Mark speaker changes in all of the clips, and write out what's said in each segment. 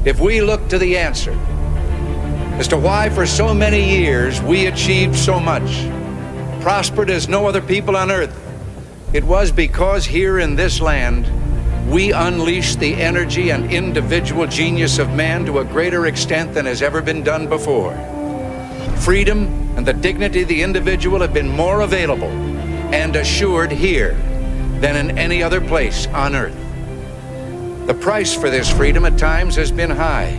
Speaker 1: if we look to the answer as to why for so many years we achieved so much, prospered as no other people on earth, it was because here in this land we unleashed the energy and individual genius of man to a greater extent than has ever been done before. Freedom and the dignity of the individual have been more available and assured here than in any other place on earth. The price for this freedom at times has been high,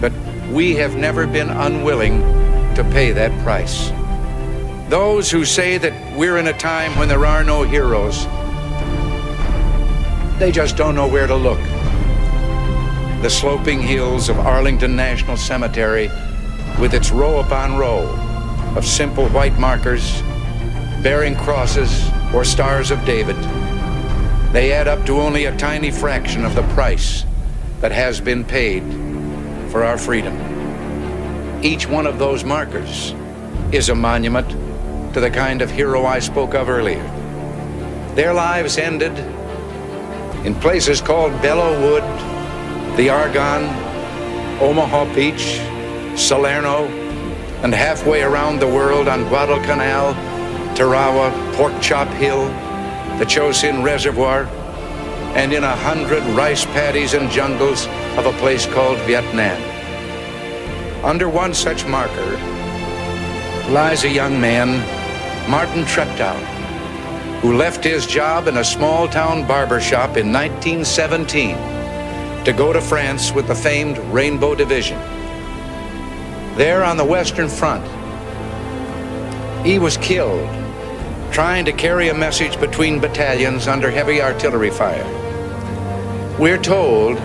Speaker 1: but we have never been unwilling to pay that price. Those who say that we're in a time when there are no heroes, they just don't know where to look. The sloping hills of Arlington National Cemetery, with its row upon row of simple white markers bearing crosses or stars of David, they add up to only a tiny fraction of the price that has been paid for our freedom. Each one of those markers is a monument to the kind of hero I spoke of earlier. Their lives ended in places called Belleau Wood, the Argonne, Omaha Beach, Salerno, and halfway around the world on Guadalcanal, Tarawa, Pork Chop Hill, the Chosin Reservoir, and in 100 rice paddies and jungles of a place called Vietnam. Under one such marker lies a young man, Martin Treptow, who left his job in a small-town barber shop in 1917 to go to France with the famed Rainbow Division. There on the Western Front, he was killed trying to carry a message between battalions under heavy artillery fire. We're told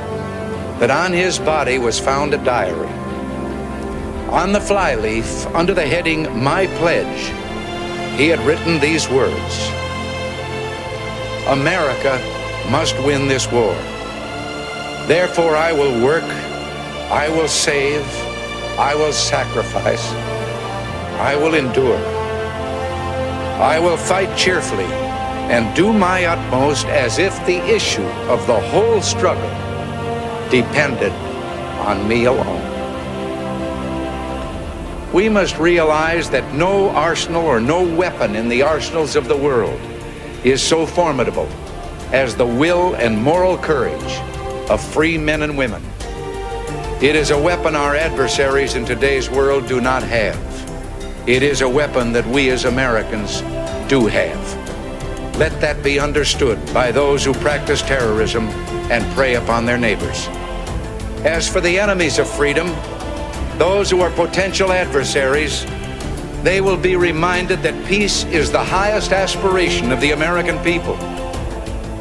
Speaker 1: that on his body was found a diary. On the flyleaf, under the heading, "My Pledge," he had written these words: "America must win this war. Therefore I will work, I will save, I will sacrifice, I will endure. I will fight cheerfully and do my utmost as if the issue of the whole struggle depended on me alone." We must realize that no arsenal or no weapon in the arsenals of the world is so formidable as the will and moral courage of free men and women. It is a weapon our adversaries in today's world do not have. It is a weapon that we as Americans do have. Let that be understood by those who practice terrorism and prey upon their neighbors. As for the enemies of freedom, those who are potential adversaries, they will be reminded that peace is the highest aspiration of the American people.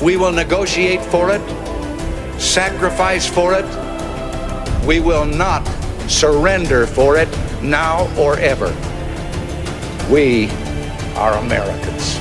Speaker 1: We will negotiate for it, sacrifice for it. We will not surrender for it now or ever. We are Americans.